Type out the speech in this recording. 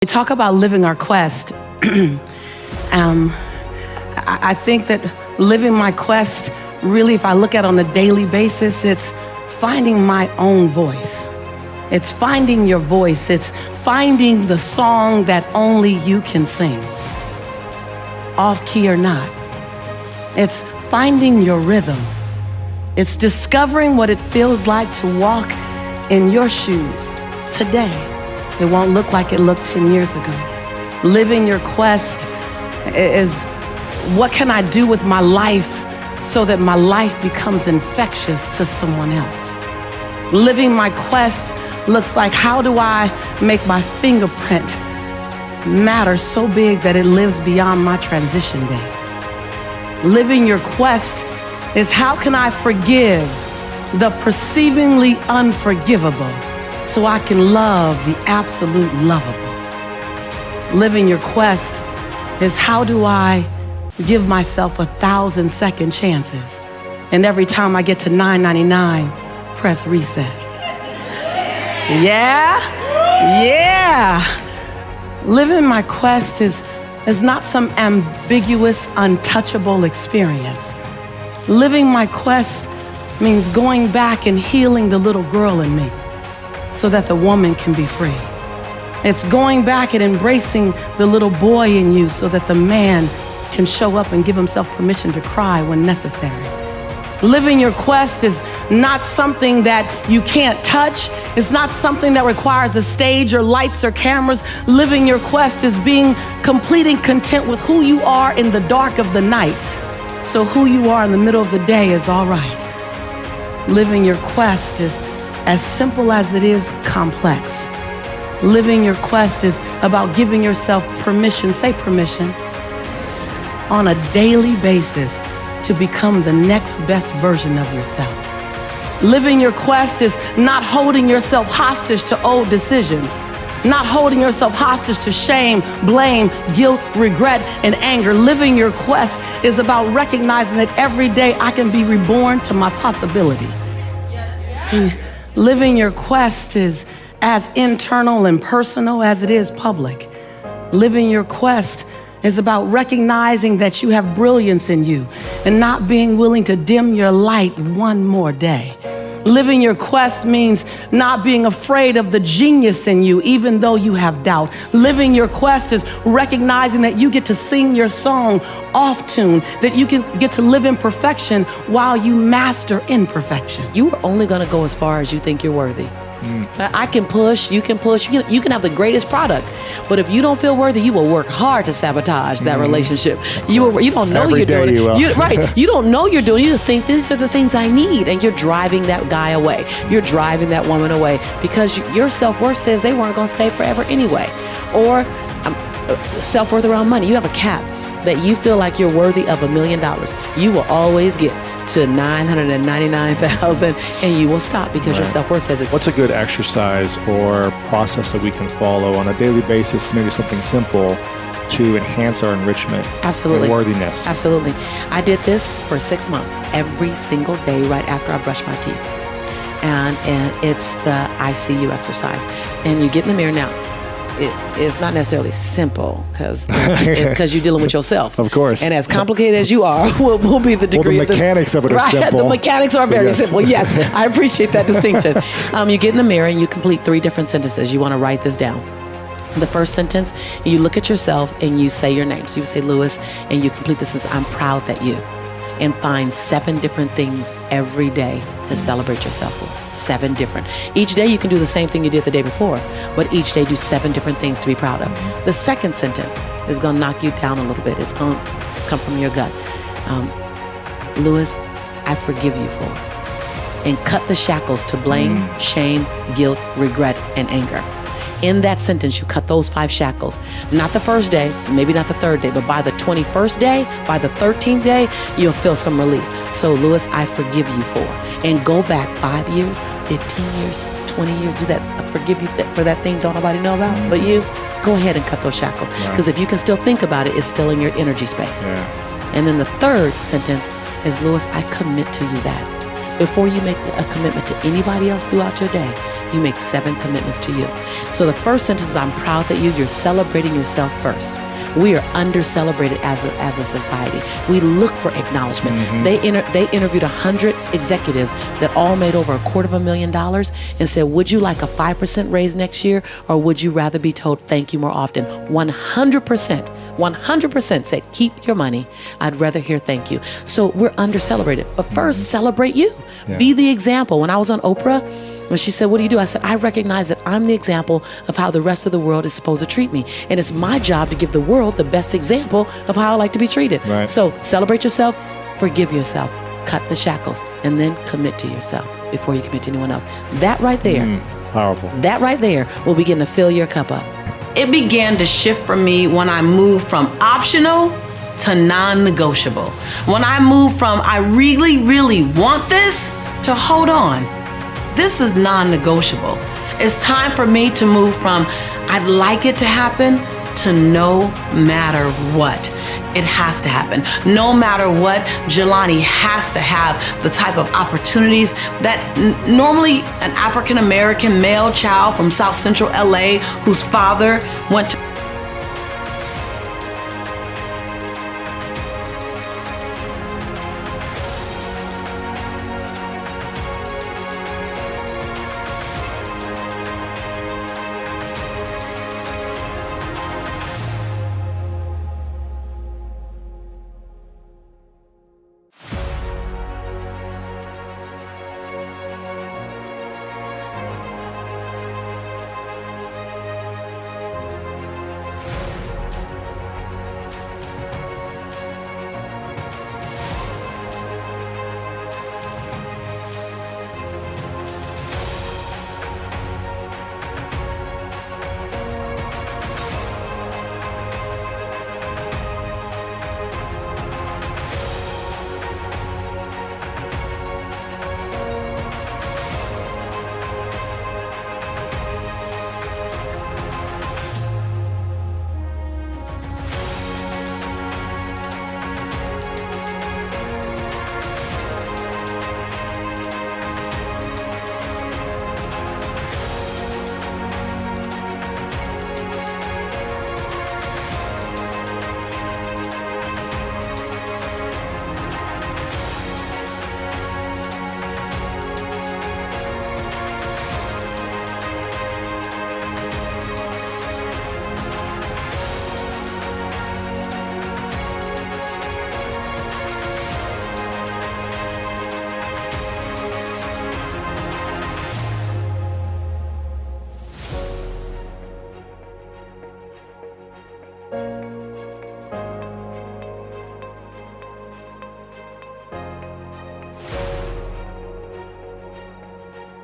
We talk about living our quest. I think that living my quest, really, if I look at it on a daily basis, it's finding my own voice. It's finding your voice. It's finding the song that only you can sing, off key or not. It's finding your rhythm. It's discovering what it feels like to walk in your shoes today. It won't look like it looked 10 years ago. Living your quest is, what can I do with my life so that my life becomes infectious to someone else? Living my quest looks like, how do I make my fingerprint matter so big that it lives beyond my transition day? Living your quest is, how can I forgive the perceivingly unforgivable so I can love the absolute lovable? Living your quest is, how do I give myself 1,000 second chances, and every time I get to 999, press reset? Yeah. Living my quest is not some ambiguous, untouchable experience. Living my quest means going back and healing the little girl in me so that the woman can be free. It's going back and embracing the little boy in you so that the man can show up and give himself permission to cry when necessary. Living your quest is not something that you can't touch. It's not something that requires a stage or lights or cameras. Living your quest is being complete and content with who you are in the dark of the night, so who you are in the middle of the day is all right. Living your quest is as simple as it is complex. Living your quest is about giving yourself permission, say permission, on a daily basis to become the next best version of yourself. Living your quest is not holding yourself hostage to old decisions, not holding yourself hostage to shame, blame, guilt, regret, and anger. Living your quest is about recognizing that every day I can be reborn to my possibility. See, living your quest is as internal and personal as it is public. Living your quest is about recognizing that you have brilliance in you and not being willing to dim your light one more day. Living your quest means not being afraid of the genius in you, even though you have doubt. Living your quest is recognizing that you get to sing your song off tune, that you can get to live in perfection while you master imperfection. You are only going to go as far as you think you're worthy. I can push, you can have the greatest product, but if you don't feel worthy, you will work hard to sabotage that relationship. You don't know you're doing it. Right. You don't know you're doing it. You just think these are the things I need, and you're driving that guy away. You're driving that woman away because your self-worth says they weren't going to stay forever anyway. Or self-worth around money. You have a cap that you feel like you're worthy of $1 million. You will always get to 999,000 and you will stop because your self-worth says it. What's a good exercise or process that we can follow on a daily basis, maybe something simple, to enhance our enrichment and worthiness? Absolutely. I did this for 6 months, every single day right after I brushed my teeth. And it's the ICU exercise. And you get in the mirror now. It's not necessarily simple because you're dealing with yourself. Of course. And as complicated as you are, will be the degree of the mechanics of it are simple. The mechanics are very simple. Yes, I appreciate that distinction. You get in the mirror and you complete 3 different sentences. You want to write this down. The first sentence, you look at yourself and you say your name. So you say Lewis, and you complete this as, I'm proud that you. And find 7 different things every day to celebrate yourself with. 7 different. Each day you can do the same thing you did the day before, but each day do 7 different things to be proud of. The second sentence is going to knock you down a little bit. It's going to come from your gut. Lewis, I forgive you for. And cut the shackles to blame, shame, guilt, regret, and anger. In that sentence, you cut those 5 shackles. Not the first day, maybe not the 3rd day, but by the 21st day, by the 13th day, you'll feel some relief. So, Lewis, I forgive you for. And go back 5 years, 15 years, 20 years, do that. I forgive you for that thing don't nobody know about, but you. Go ahead and cut those shackles. Because if you can still think about it, it's still in your energy space. And then the 3rd sentence is, Lewis, I commit to you that. Before you make a commitment to anybody else throughout your day, you make 7 commitments to you. So the first sentence is, I'm proud that you're celebrating yourself first. We are under-celebrated as a society. We look for acknowledgement. They interviewed 100 executives that all made over $250,000 and said, would you like a 5% raise next year, or would you rather be told thank you more often? 100% said, keep your money. I'd rather hear thank you. So we're under-celebrated. But first, celebrate you. Yeah. Be the example. When I was on Oprah, when she said, what do you do? I said, I recognize that I'm the example of how the rest of the world is supposed to treat me. And it's my job to give the world the best example of how I like to be treated. Right. So celebrate yourself, forgive yourself, cut the shackles, and then commit to yourself before you commit to anyone else. That right there, powerful. That right there will begin to fill your cup up. It began to shift for me when I moved from optional to non-negotiable. When I moved from I really, really want this to hold on. This is non-negotiable. It's time for me to move from I'd like it to happen to no matter what. It has to happen. No matter what, Jelani has to have the type of opportunities that normally an African-American male child from South Central LA whose father went to